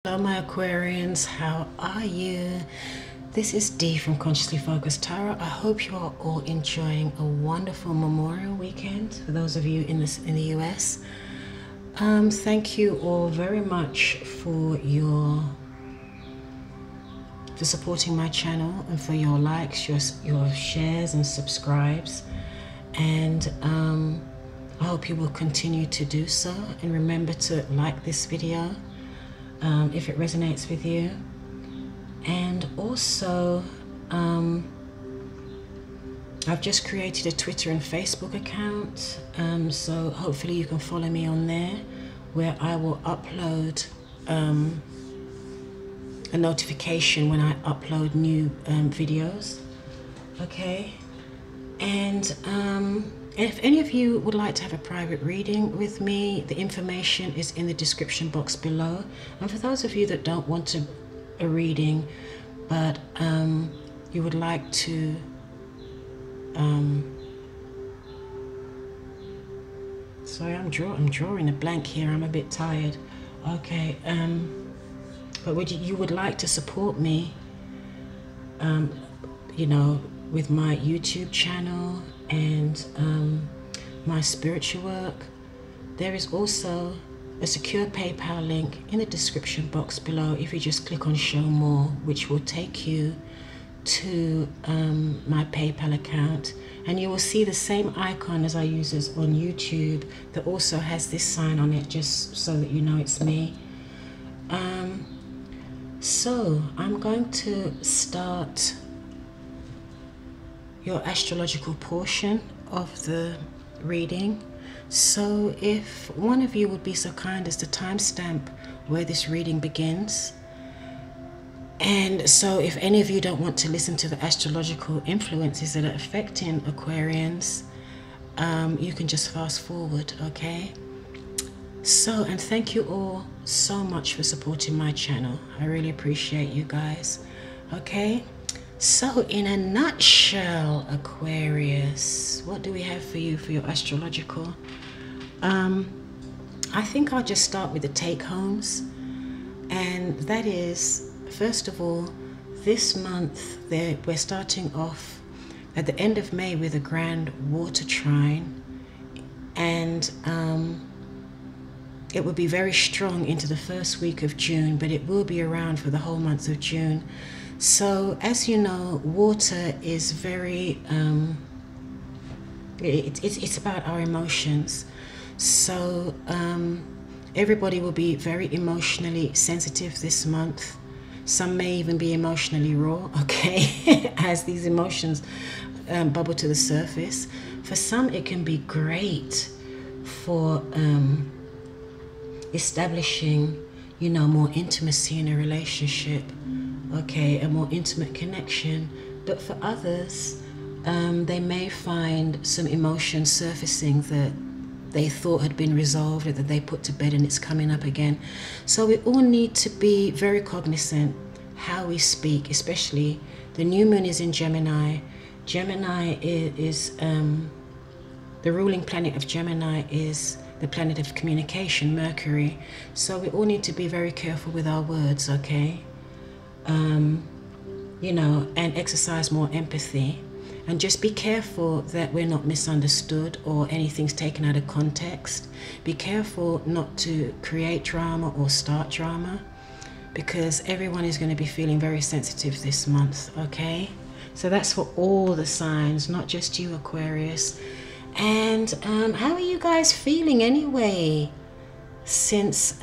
Hello my Aquarians, how are you? This is Dee from Consciously Focused Tarot. I hope you are all enjoying a wonderful Memorial weekend for those of you in the US. Thank you all very much for supporting my channel and for your likes, your shares and subscribes, and I hope you will continue to do so. And remember to like this video if it resonates with you, and also I've just created a Twitter and Facebook account, so hopefully you can follow me on there, where I will upload a notification when I upload new videos. Okay, and if any of you would like to have a private reading with me, the information is in the description box below. And for those of you that don't want a reading, but you would like to sorry, I'm drawing a blank here, I'm a bit tired. Okay, but you would like to support me, you know, with my YouTube channel and my spiritual work, there is also a secure PayPal link in the description box below if you just click on show more, which will take you to my PayPal account, and you will see the same icon as I use on YouTube that also has this sign on it, just so that you know it's me. So I'm going to start your astrological portion of the reading. So if one of you would be so kind as to timestamp where this reading begins, and so if any of you don't want to listen to the astrological influences that are affecting Aquarians, you can just fast forward. Okay, so, and thank you all so much for supporting my channel. I really appreciate you guys. Okay, so in a nutshell, Aquarius, what do we have for you for your astrological? I think I'll just start with the take-homes, and that is, first of all, this month we're starting off at the end of May with a grand water trine, and it will be very strong into the first week of June, but it will be around for the whole month of June. So as you know, water is very it's about our emotions. So everybody will be very emotionally sensitive this month. Some may even be emotionally raw, okay, as these emotions bubble to the surface. For some, it can be great for establishing, you know, more intimacy in a relationship, okay, a more intimate connection. But for others, they may find some emotion surfacing that they thought had been resolved, or that they put to bed, and it's coming up again. So we all need to be very cognizant how we speak, especially the new moon is in Gemini. Gemini is the ruling planet of Gemini is the planet of communication, Mercury. So we all need to be very careful with our words, okay? You know, and exercise more empathy, and just be careful that we're not misunderstood or anything's taken out of context. Be careful not to create drama or start drama, because everyone is going to be feeling very sensitive this month, okay? So that's for all the signs, not just you, Aquarius. And how are you guys feeling anyway, since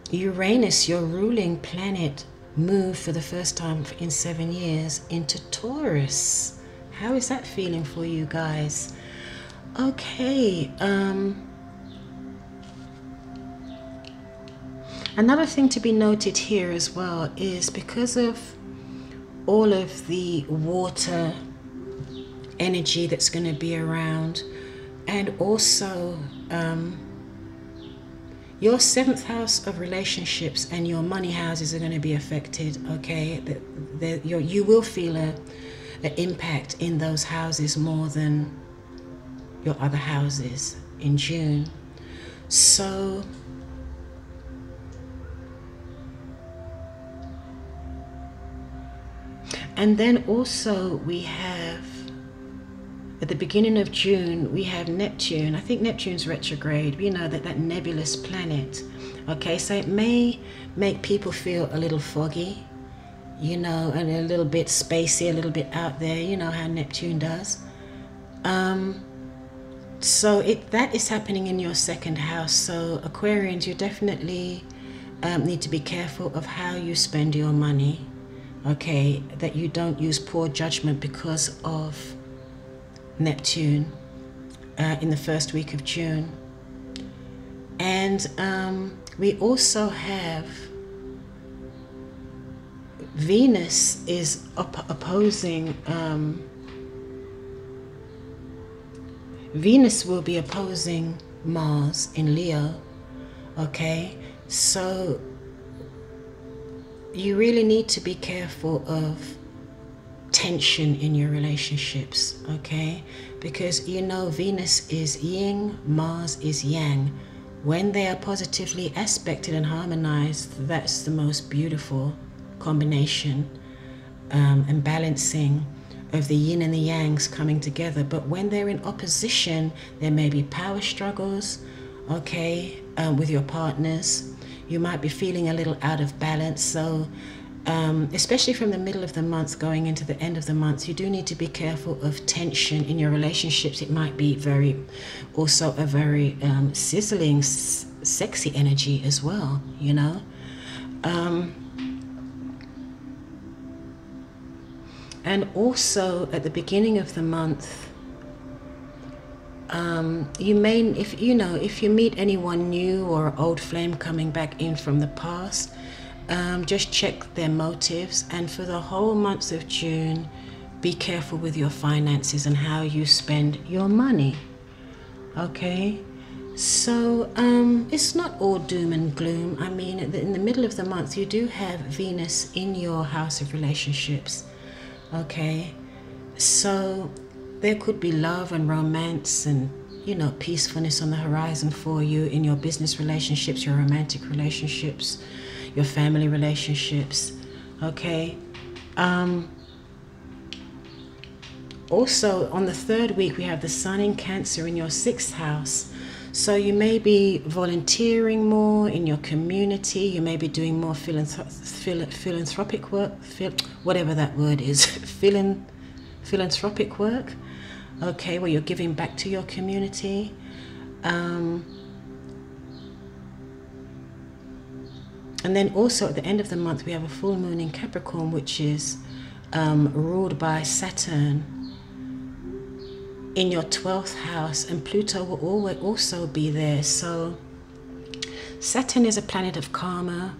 Uranus, your ruling planet, moved for the first time in 7 years into Taurus? How is that feeling for you guys? Okay, another thing to be noted here as well is, because of all of the water energy that's going to be around, and also your 7th house of relationships and your money houses are going to be affected, okay? You will feel an impact in those houses more than your other houses in June. So And then also we have, at the beginning of June, we have Neptune. I think Neptune's retrograde. You know, that nebulous planet. Okay, so it may make people feel a little foggy, you know, and a little bit spacey, a little bit out there. You know how Neptune does. So that is happening in your second house. So Aquarians, you definitely need to be careful of how you spend your money. Okay, that you don't use poor judgment because of Neptune in the first week of June. And we also have Venus is opposing, Venus will be opposing Mars in Leo. Okay, so you really need to be careful of tension in your relationships, okay? Because you know Venus is yin, Mars is yang. When they are positively aspected and harmonized, that's the most beautiful combination and balancing of the yin and the yangs coming together. But when they're in opposition, there may be power struggles, okay, with your partners. You might be feeling a little out of balance. So especially from the middle of the month going into the end of the month, you do need to be careful of tension in your relationships. It might be also a very sizzling, sexy energy as well, you know. And also at the beginning of the month, you may, if you meet anyone new or an old flame coming back in from the past, just check their motives. And for the whole month of June, be careful with your finances and how you spend your money. Okay, so it's not all doom and gloom. I mean, in the middle of the month, you do have Venus in your house of relationships. Okay, so there could be love and romance and, you know, peacefulness on the horizon for you in your business relationships, your romantic relationships, your family relationships. Okay. Also on the third week, we have the Sun in Cancer in your 6th house. So you may be volunteering more in your community. You may be doing more philanthropic work, whatever that word is, philanthropic work. Okay, where you're giving back to your community. And then also at the end of the month, we have a full moon in Capricorn, which is ruled by Saturn in your 12th house, and Pluto will always also be there. So Saturn is a planet of karma,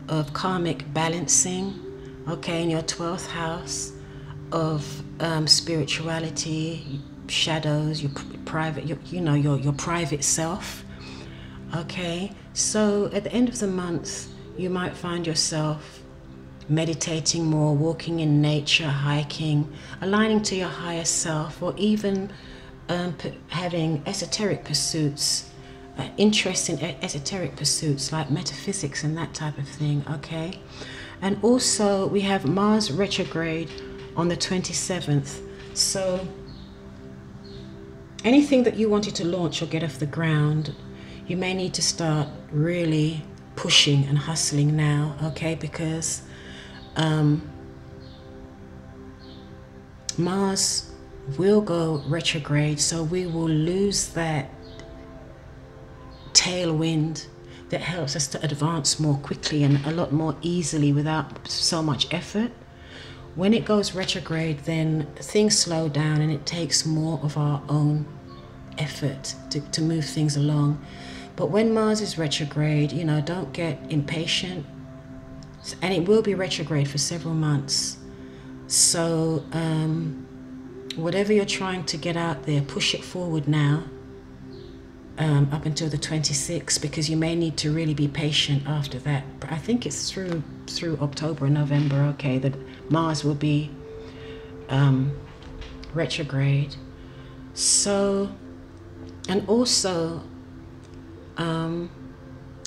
of karmic balancing, okay, in your 12th house, of spirituality, shadows, your private, your private self. Okay, so at the end of the month, you might find yourself meditating more, walking in nature, hiking, aligning to your higher self, or even having esoteric pursuits, interest in esoteric pursuits like metaphysics and that type of thing. Okay, and also we have Mars retrograde on the 27th. So anything that you wanted to launch or get off the ground, you may need to start really pushing and hustling now, okay? Because Mars will go retrograde, so we will lose that tailwind that helps us to advance more quickly and a lot more easily without so much effort. When it goes retrograde, then things slow down and it takes more of our own effort to move things along. But when Mars is retrograde, you know, don't get impatient. And it will be retrograde for several months. So whatever you're trying to get out there, push it forward now, up until the 26th, because you may need to really be patient after that. But I think it's through October and November, okay, that Mars will be retrograde. So, and also,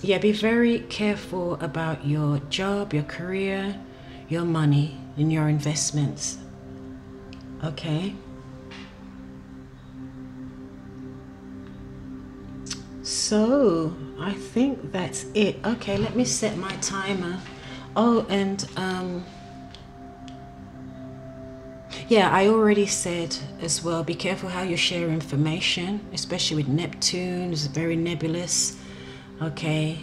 yeah, be very careful about your job, your career, your money. in your investments. Okay. So I think that's it. Okay, let me set my timer. Oh, and yeah, I already said as well, be careful how you share information, especially with Neptune. It's very nebulous. Okay.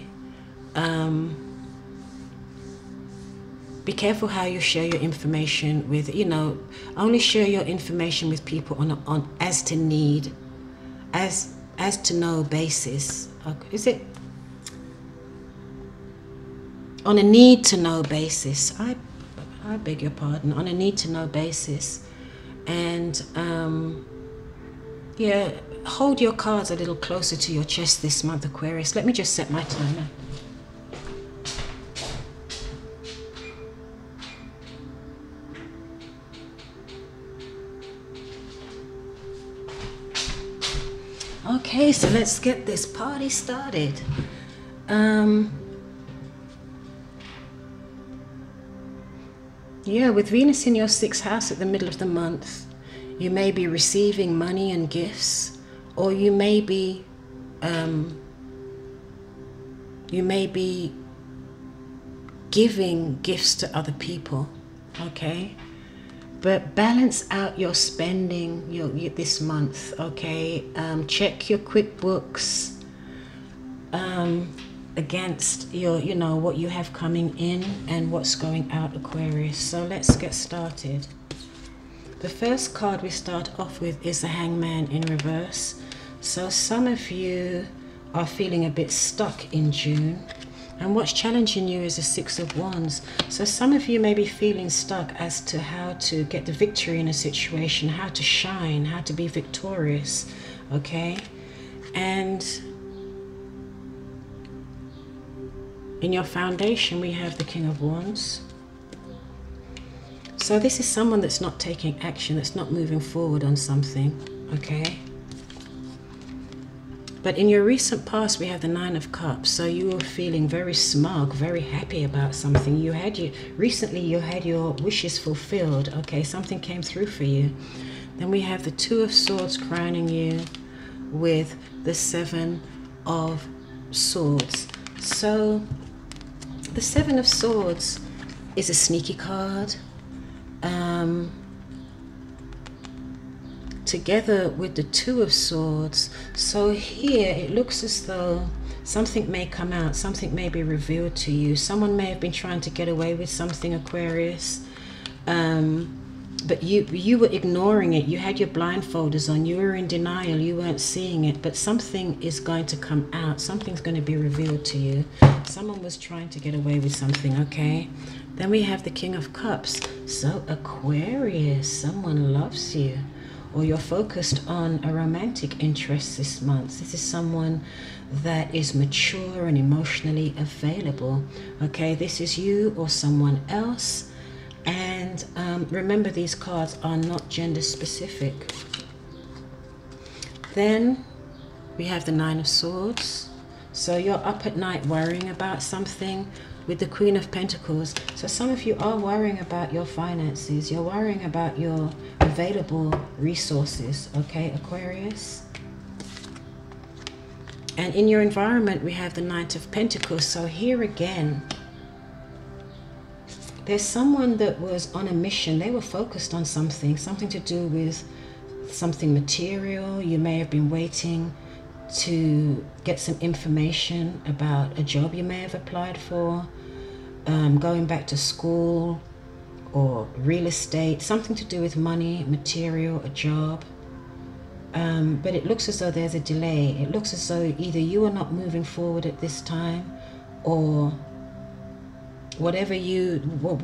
Be careful how you share your information with, you know, only share your information with people on as to need, as to know basis. Okay. Is it on a need to know basis? I beg your pardon. On a need to know basis, and yeah, hold your cards a little closer to your chest this month, Aquarius. Let me just set my timer. Okay, so let's get this party started. Yeah, with Venus in your 6th house at the middle of the month, you may be receiving money and gifts, or you may be giving gifts to other people. Okay. But balance out your spending this month, okay? Check your QuickBooks against your, you know, what you have coming in and what's going out, Aquarius. So let's get started. The first card we start off with is the Hangman in reverse. So some of you are feeling a bit stuck in June. And what's challenging you is the Six of Wands. So some of you may be feeling stuck as to how to get the victory in a situation, how to shine, how to be victorious, okay? And in your foundation, we have the King of Wands. So this is someone that's not taking action, that's not moving forward on something, okay? But in your recent past, we have the Nine of Cups. So you were feeling very smug, very happy about something. Recently you had your wishes fulfilled. Okay, something came through for you. Then we have the Two of Swords crowning you with the Seven of Swords. So the Seven of Swords is a sneaky card. Together with the Two of Swords. So here it looks as though something may come out, something may be revealed to you. Someone may have been trying to get away with something, Aquarius, but you were ignoring it. You had your blindfolders on, you were in denial, you weren't seeing it, but something is going to come out, something's going to be revealed to you. Someone was trying to get away with something, okay? Then we have the King of Cups. So Aquarius, someone loves you, or you're focused on a romantic interest this month. This is someone that is mature and emotionally available. Okay, this is you or someone else. And remember, these cards are not gender specific. Then we have the Nine of Swords. So you're up at night worrying about something with the Queen of Pentacles. So some of you are worrying about your finances. You're worrying about your available resources, okay, Aquarius? And in your environment, we have the Knight of Pentacles. So here again, there's someone that was on a mission. They were focused on something to do with something material. You may have been waiting to get some information about a job you may have applied for, going back to school or real estate, something to do with money, material, a job. But it looks as though there's a delay. It looks as though either you are not moving forward at this time, or whatever you were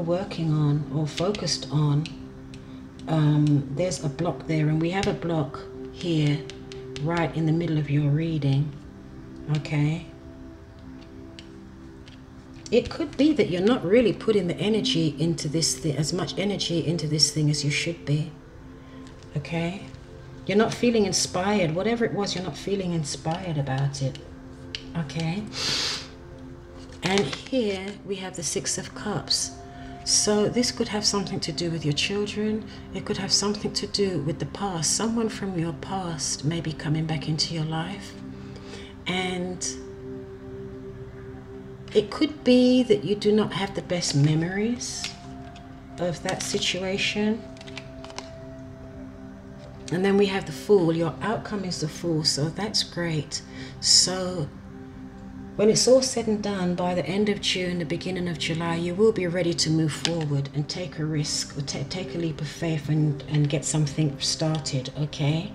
working on or focused on, there's a block there. And we have a block here right in the middle of your reading, okay? It could be that you're not really putting the energy into this thing, as much energy into this thing as you should be, okay? You're not feeling inspired. Whatever it was, you're not feeling inspired about it, okay? And here we have the Six of Cups. So this could have something to do with your children. It could have something to do with the past. Someone from your past may be coming back into your life. And it could be that you do not have the best memories of that situation. And then we have the Fool. Your outcome is the Fool, so that's great. So when it's all said and done, by the end of June, the beginning of July, you will be ready to move forward and take a risk, or take a leap of faith and get something started, okay?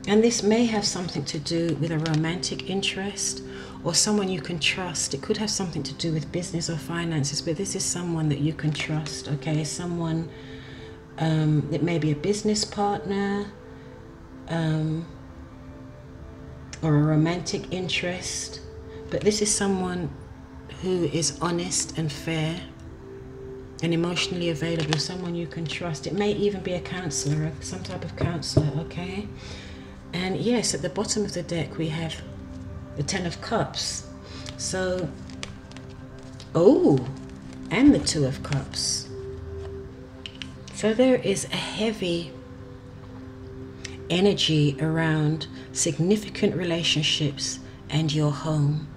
And this may have something to do with a romantic interest or someone you can trust. It could have something to do with business or finances, but this is someone that you can trust, okay? Someone, it may be a business partner, or a romantic interest, but this is someone who is honest and fair and emotionally available, someone you can trust. It may even be a counselor, some type of counselor, okay? And yes, at the bottom of the deck we have the Ten of Cups. So, oh, and the Two of Cups. So there is a heavy energy around significant relationships and your home.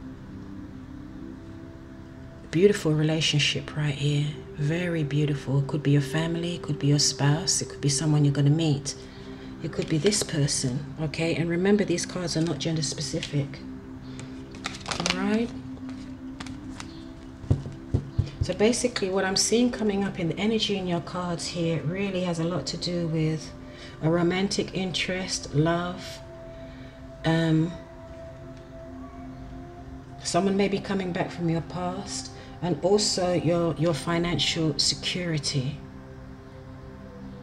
Beautiful relationship right here, very beautiful. It could be your family, it could be your spouse, it could be someone you're going to meet, it could be this person, okay? And remember, these cards are not gender specific. All right, so basically what I'm seeing coming up in the energy in your cards here really has a lot to do with a romantic interest, love. Someone may be coming back from your past, and also your financial security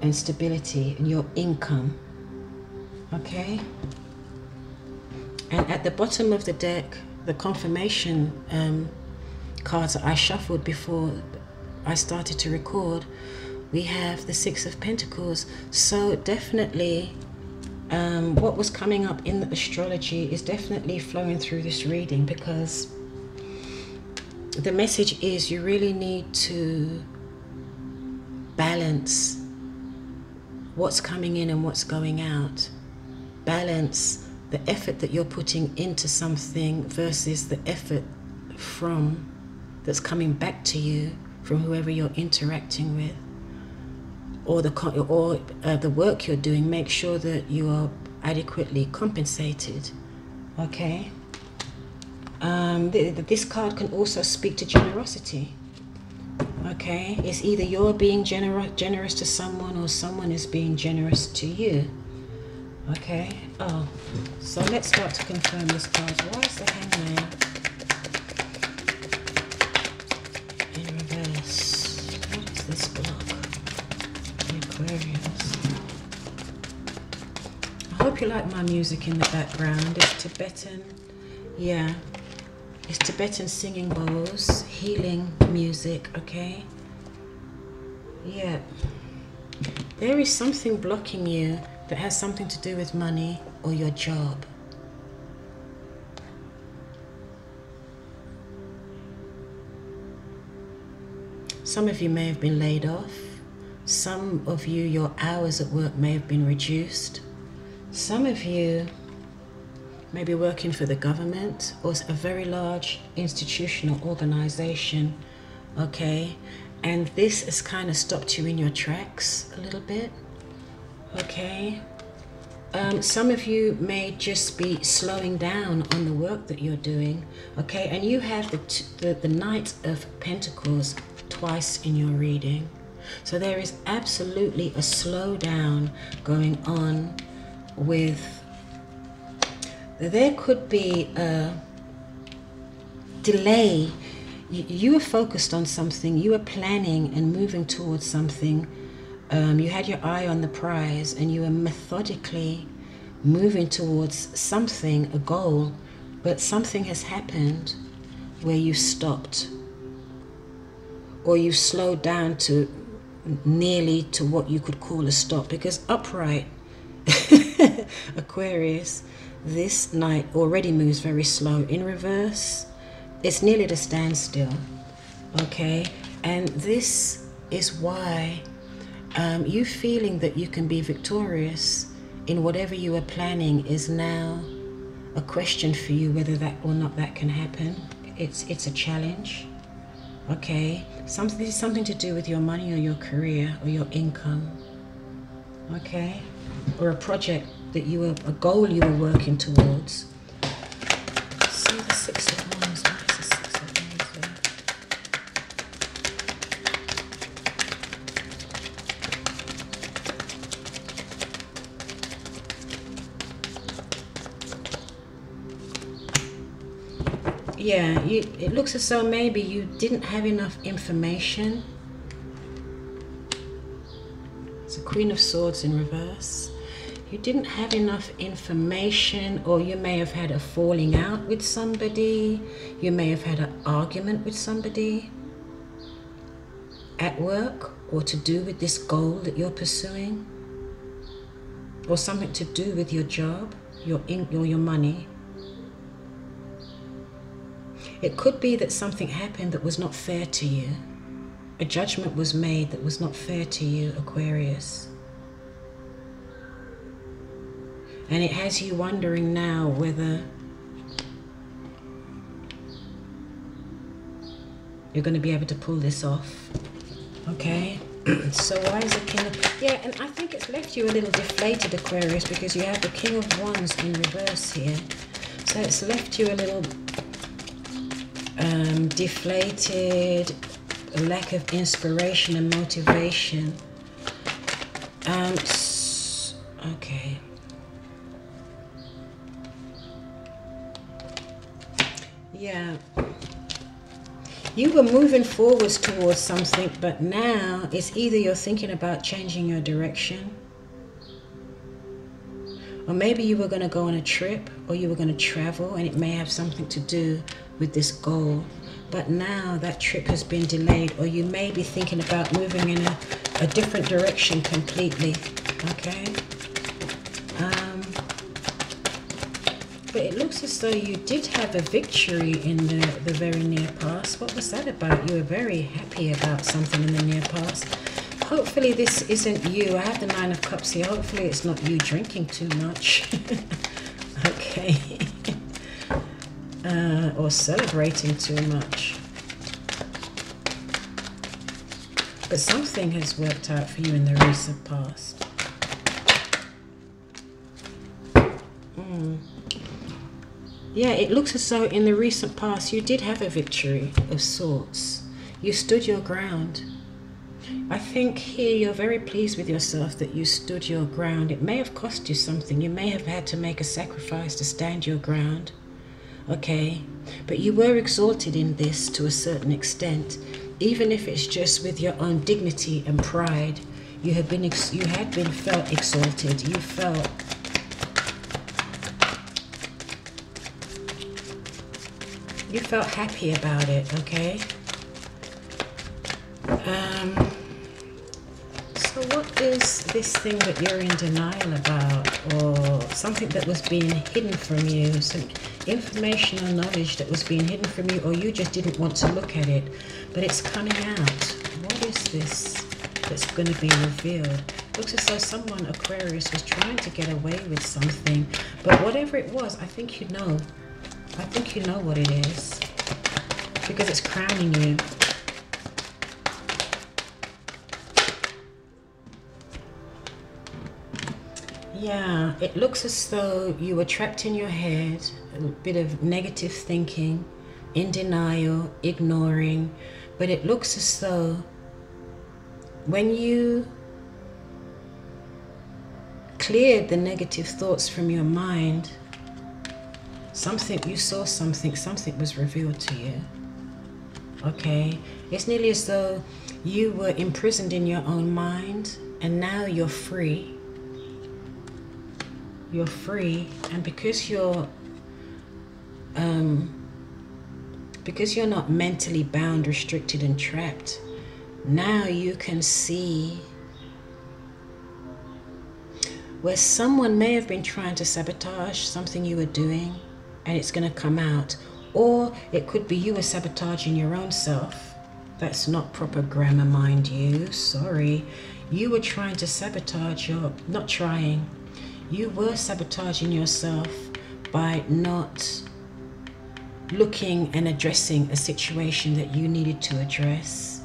and stability and your income, okay? And at the bottom of the deck, the confirmation cards that I shuffled before I started to record, we have the Six of Pentacles. So definitely what was coming up in the astrology is definitely flowing through this reading, because the message is you really need to balance what's coming in and what's going out. Balance the effort that you're putting into something versus the effort that's coming back to you from whoever you're interacting with, or the work you're doing. Make sure that you are adequately compensated, okay? This card can also speak to generosity, okay? It's either you're being generous to someone, or someone is being generous to you, okay? Oh, so let's start to confirm this card. Why is the Hangman in reverse? What is this block? Aquarius. I hope you like my music in the background. It's Tibetan, yeah, it's Tibetan singing bowls, healing music, okay? Yeah, there is something blocking you that has something to do with money or your job. Some of you may have been laid off. Some of you, your hours at work may have been reduced. Some of you may be working for the government or a very large institutional organization, okay? And this has kind of stopped you in your tracks a little bit, okay? Some of you may just be slowing down on the work that you're doing, okay? And you have the Knight of Pentacles twice in your reading. So there is absolutely a slowdown going on with, there could be a delay. You were focused on something, you were planning and moving towards something. You had your eye on the prize and you were methodically moving towards something, a goal, but something has happened where you stopped, or you slowed down to nearly to what you could call a stop. Because upright Aquarius, this Knight already moves very slow. In reverse, it's nearly at a standstill, okay? And this is why you feeling that you can be victorious in whatever you are planning is now a question for you, whether that or not that can happen. It's a challenge, okay? Something to do with your money or your career or your income, okay? Or a project that a goal you were working towards. See the Six of Wands. Why is the Six of Wands there? Yeah, it looks as though maybe you didn't have enough information. It's a Queen of Swords in reverse. You didn't have enough information, or you may have had a falling out with somebody. You may have had an argument with somebody at work, or to do with this goal that you're pursuing, or something to do with your job, your money. It could be that something happened that was not fair to you. A judgment was made that was not fair to you, Aquarius. And it has you wondering now whether you're going to be able to pull this off. Okay? So why is the King of... Yeah, and I think it's left you a little deflated, Aquarius, because you have the King of Wands in reverse here. So it's left you a little deflated, a lack of inspiration and motivation. Okay. Yeah. You were moving forwards towards something, but now it's either you're thinking about changing your direction, or maybe you were going to go on a trip, or you were going to travel, and it may have something to do with this goal. But now that trip has been delayed, or you may be thinking about moving in a different direction completely. Okay? But it looks as though you did have a victory in the very near past. What was that about? You were very happy about something in the near past. Hopefully this isn't you. I have the Nine of Cups here. Hopefully it's not you drinking too much. Okay. Or celebrating too much. But something has worked out for you in the recent past. Yeah, it looks as though in the recent past you did have a victory of sorts. You stood your ground. I think here you're very pleased with yourself that you stood your ground. It may have cost you something. You may have had to make a sacrifice to stand your ground. Okay, but you were exalted in this to a certain extent, even if it's just with your own dignity and pride. You had been felt exalted. You felt happy about it. Okay. So what is this thing that you're in denial about, or something that was being hidden from you? Some information or knowledge that was being hidden from you, or you just didn't want to look at it, but it's coming out. What is this that's going to be revealed? Looks as though someone, Aquarius, was trying to get away with something, but whatever it was, I think you know. I think you know what it is, because it's crowning you. Yeah, it looks as though you were trapped in your head, a bit of negative thinking, in denial, ignoring, but it looks as though when you cleared the negative thoughts from your mind, you saw something was revealed to you. Okay, it's nearly as though you were imprisoned in your own mind, and now you're free. You're free, and because you're not mentally bound, restricted, and trapped, now you can see where someone may have been trying to sabotage something you were doing, and it's going to come out, Or it could be you were sabotaging your own self. That's not proper grammar, mind you. Sorry. You were trying to sabotage your... Not trying. You were sabotaging yourself by not looking and addressing a situation that you needed to address.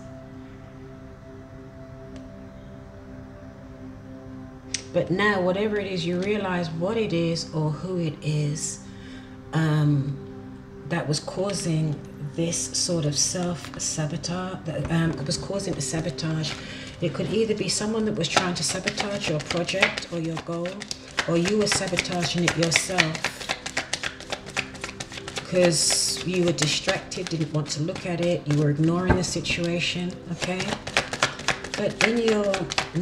But now, whatever it is, you realize what it is or who it is that was causing this sort of self-sabotage, that was causing the sabotage. It could either be someone that was trying to sabotage your project or your goal, or you were sabotaging it yourself because you were distracted, didn't want to look at it, you were ignoring the situation, okay? But in your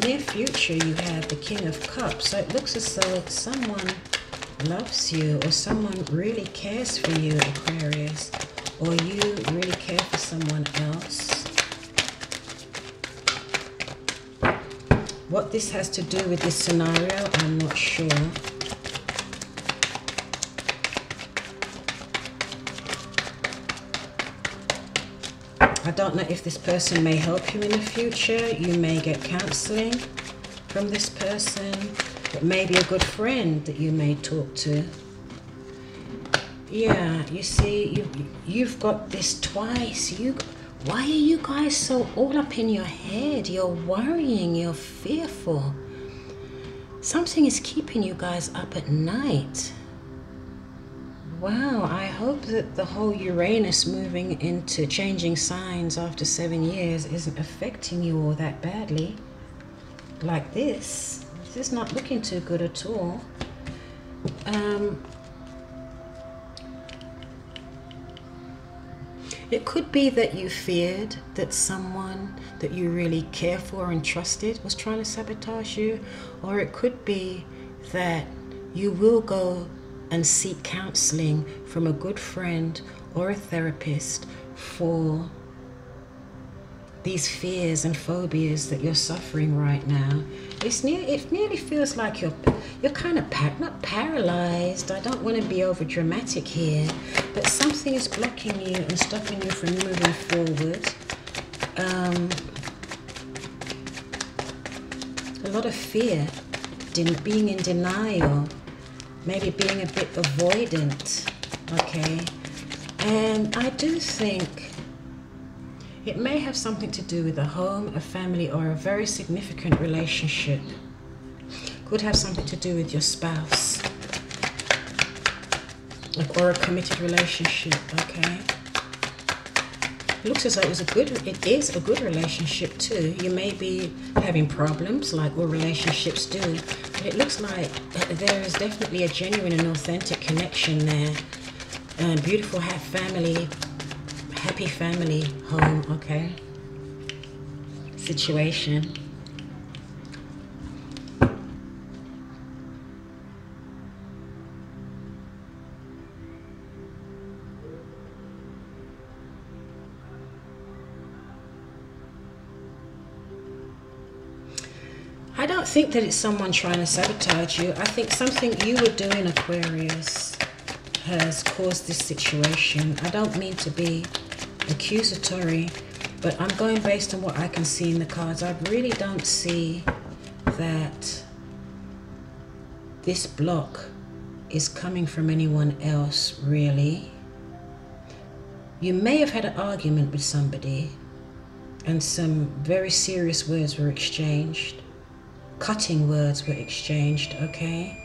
near future, you have the King of Cups. So it looks as though someone loves you, or someone really cares for you, Aquarius, or you really care for someone else. What this has to do with this scenario, I'm not sure. I don't know if this person may help you in the future. You may get counseling from this person. It may be a good friend that you may talk to. Yeah, you see, you've got this twice. Why are you guys so all up in your head? You're worrying, you're fearful. Something is keeping you guys up at night. Wow, I hope that the whole Uranus moving into changing signs after 7 years isn't affecting you all that badly. Like this. This is not looking too good at all. It could be that you feared that someone that you really care for and trusted was trying to sabotage you, or it could be that you will go and seek counseling from a good friend or a therapist for these fears and phobias that you're suffering right now. It nearly feels like you're kind of not paralyzed. I don't want to be over dramatic here, but something is blocking you and stopping you from moving forward. A lot of fear, being in denial, maybe being a bit avoidant, okay? And I do think it may have something to do with a home, a family, or a very significant relationship. Could have something to do with your spouse, or a committed relationship, okay? It looks as though it is a good relationship too. You may be having problems like all relationships do, but it looks like there is definitely a genuine and authentic connection there. Beautiful happy family home, okay? Situation. I don't think that it's someone trying to sabotage you. I think something you were doing, Aquarius, has caused this situation. I don't mean to be accusatory, but I'm going based on what I can see in the cards. I really don't see that this block is coming from anyone else, really. You may have had an argument with somebody and some very serious words were exchanged. Cutting words were exchanged, okay?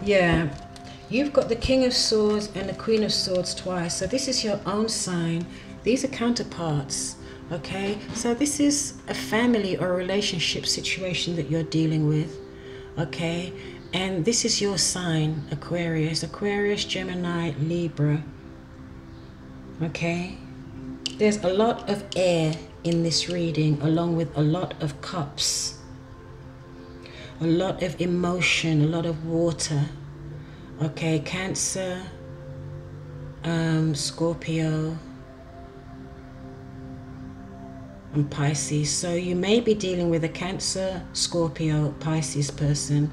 Yeah, you've got the King of Swords and the Queen of Swords twice. So this is your own sign. These are counterparts, okay? So this is a family or relationship situation that you're dealing with, okay? And this is your sign, Aquarius. Aquarius, Gemini, Libra, okay? There's a lot of air in this reading, along with a lot of cups. A lot of emotion, a lot of water, okay? Cancer, Scorpio and Pisces. So you may be dealing with a Cancer, Scorpio, Pisces person,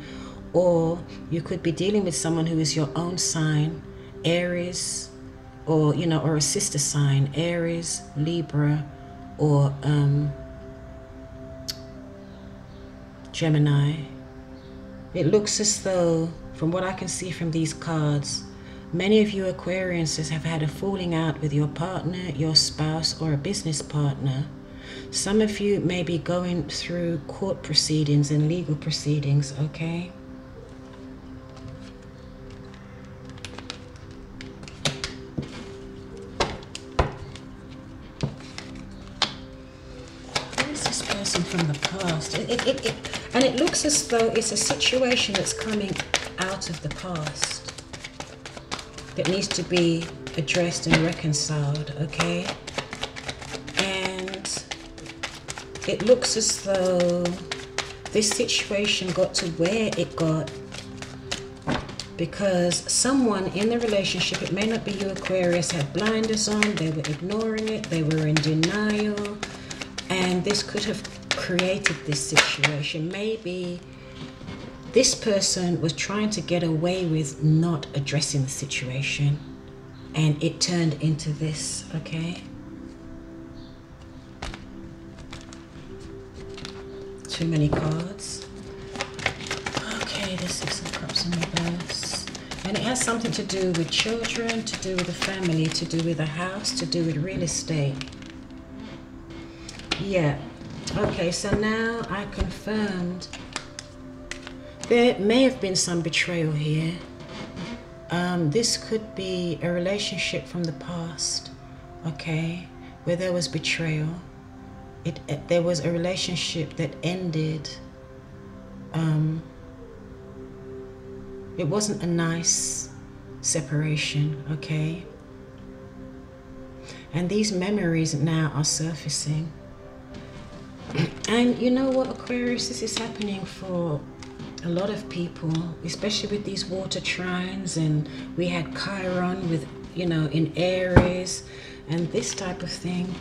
or you could be dealing with someone who is your own sign, Aries, or or a sister sign, Aries, Libra, or Gemini. It looks as though, from what I can see from these cards, many of you Aquarians have had a falling out with your partner, your spouse, or a business partner. Some of you may be going through court proceedings and legal proceedings, okay? Where's this person from the past? And it looks as though it's a situation that's coming out of the past that needs to be addressed and reconciled, okay? And it looks as though this situation got to where it got because someone in the relationship, it may not be you Aquarius, had blinders on, they were ignoring it, they were in denial, and this could have created this situation. Maybe this person was trying to get away with not addressing the situation, and it turned into this, okay? Too many cards. Okay, the Six of Cups in reverse. And it has something to do with children, to do with a family, to do with a house, to do with real estate. Yeah. Okay, so now I confirmed there may have been some betrayal here. This could be a relationship from the past, okay, where there was betrayal. There was a relationship that ended. It wasn't a nice separation, okay? And these memories now are surfacing. And you know what, Aquarius, this is happening for a lot of people, especially with these water trines, and we had Chiron with, in Aries, and this type of thing.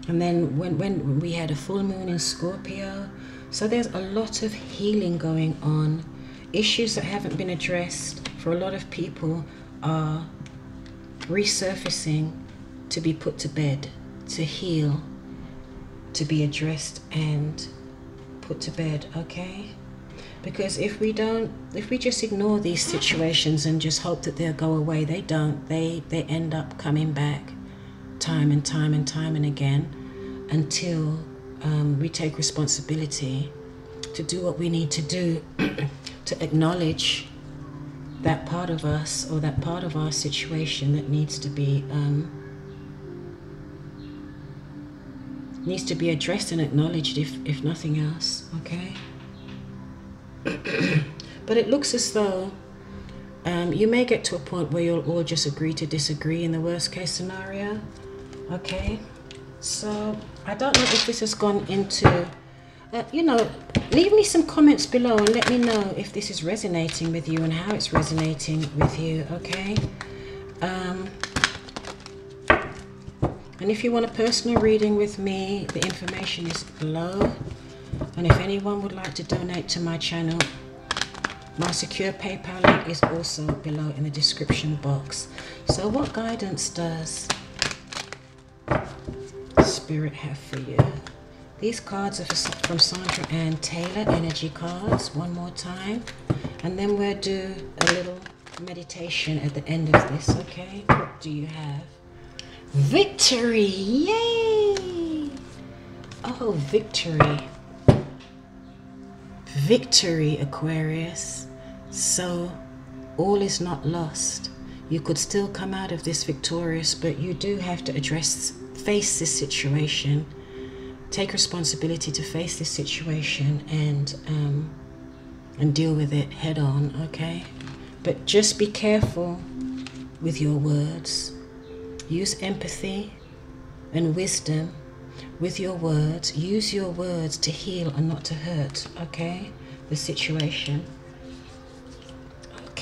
And then when we had a full moon in Scorpio, so there's a lot of healing going on. Issues that haven't been addressed for a lot of people are resurfacing to be put to bed, to heal, to be addressed and put to bed, okay? Because if we just ignore these situations and just hope that they'll go away, they don't. They end up coming back time and time and time and again until we take responsibility to do what we need to do to acknowledge that part of us or that part of our situation that needs to be addressed and acknowledged, if nothing else, okay? But it looks as though you may get to a point where you'll all just agree to disagree in the worst case scenario, okay? So I don't know if this has gone into, leave me some comments below and let me know if this is resonating with you and how it's resonating with you, okay? And if you want a personal reading with me, the information is below. And if anyone would like to donate to my channel, my secure PayPal link is also below in the description box. So what guidance does Spirit have for you? These cards are from Sandra Ann Taylor, energy cards, one more time. And then we'll do a little meditation at the end of this, okay? What do you have? Victory! Yay! Oh, victory. Victory, Aquarius. So all is not lost. You could still come out of this victorious, but you do have to face this situation. Take responsibility to face this situation and deal with it head on, okay? But just be careful with your words. Use empathy and wisdom with your words. Use your words to heal and not to hurt, okay? The situation.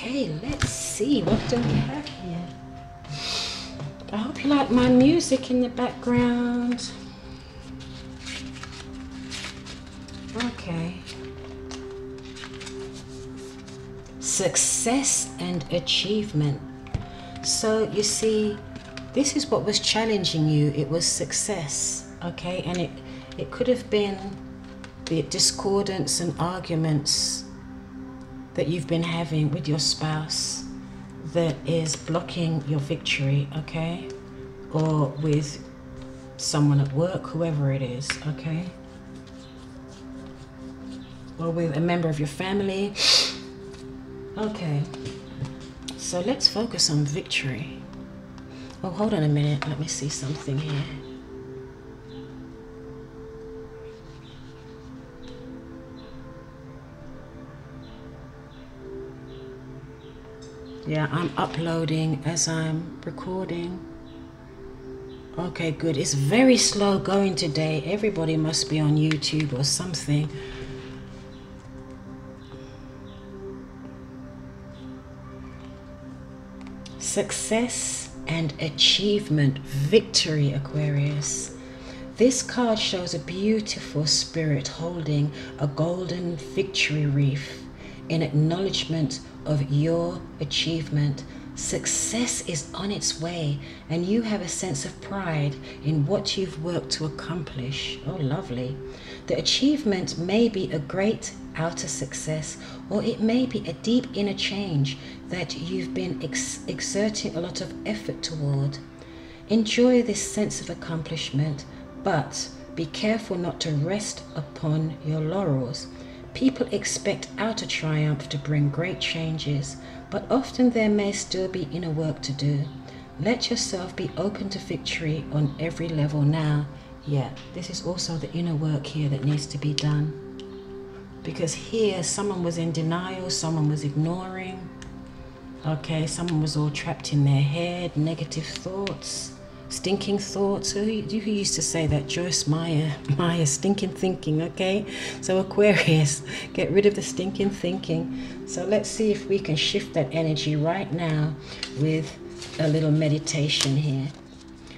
Okay, let's see, what do we have here? I hope you like my music in the background. Okay. Success and achievement. So you see, this is what was challenging you. It was success, okay? And it could have been the discordance and arguments that you've been having with your spouse that is blocking your victory, okay? Or with someone at work, whoever it is, okay? Or with a member of your family. Okay, so let's focus on victory. Oh, hold on a minute, let me see something here. Yeah, I'm uploading as I'm recording. Okay, good. It's very slow going today. Everybody must be on YouTube or something. Success and achievement, victory, Aquarius. This card shows a beautiful spirit holding a golden victory wreath in acknowledgement of your achievement. Success is on its way, and you have a sense of pride in what you've worked to accomplish. Oh, lovely. The achievement may be a great outer success, or it may be a deep inner change that you've been exerting a lot of effort toward. Enjoy this sense of accomplishment, but be careful not to rest upon your laurels. People expect outer triumph to bring great changes, but often there may still be inner work to do. Let yourself be open to victory on every level now. Yeah, this is also the inner work here that needs to be done. Because here, someone was in denial, someone was ignoring. Okay, someone was all trapped in their head, negative thoughts, stinking thoughts. Who used to say that? Joyce Meyer, stinking thinking, okay? So Aquarius, get rid of the stinking thinking. So let's see if we can shift that energy right now with a little meditation here.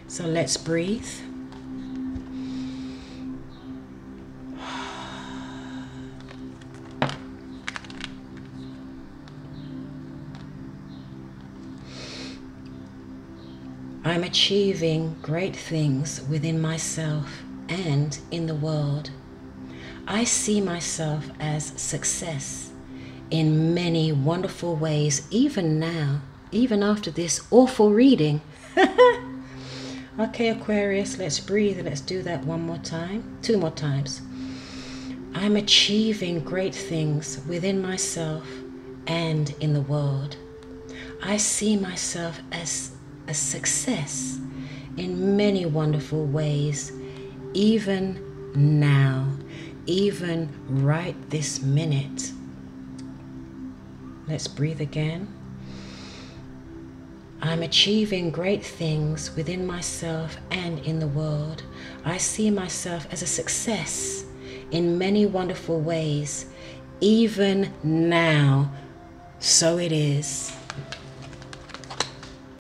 So let's breathe. I'm achieving great things within myself and in the world. I see myself as success in many wonderful ways, even now, even after this awful reading. Okay, Aquarius, let's breathe. Let's do that one more time, 2 more times. I'm achieving great things within myself and in the world. I see myself as a success in many wonderful ways, even now, even right this minute. Let's breathe again. I'm achieving great things within myself and in the world. I see myself as a success in many wonderful ways, even now. So it is.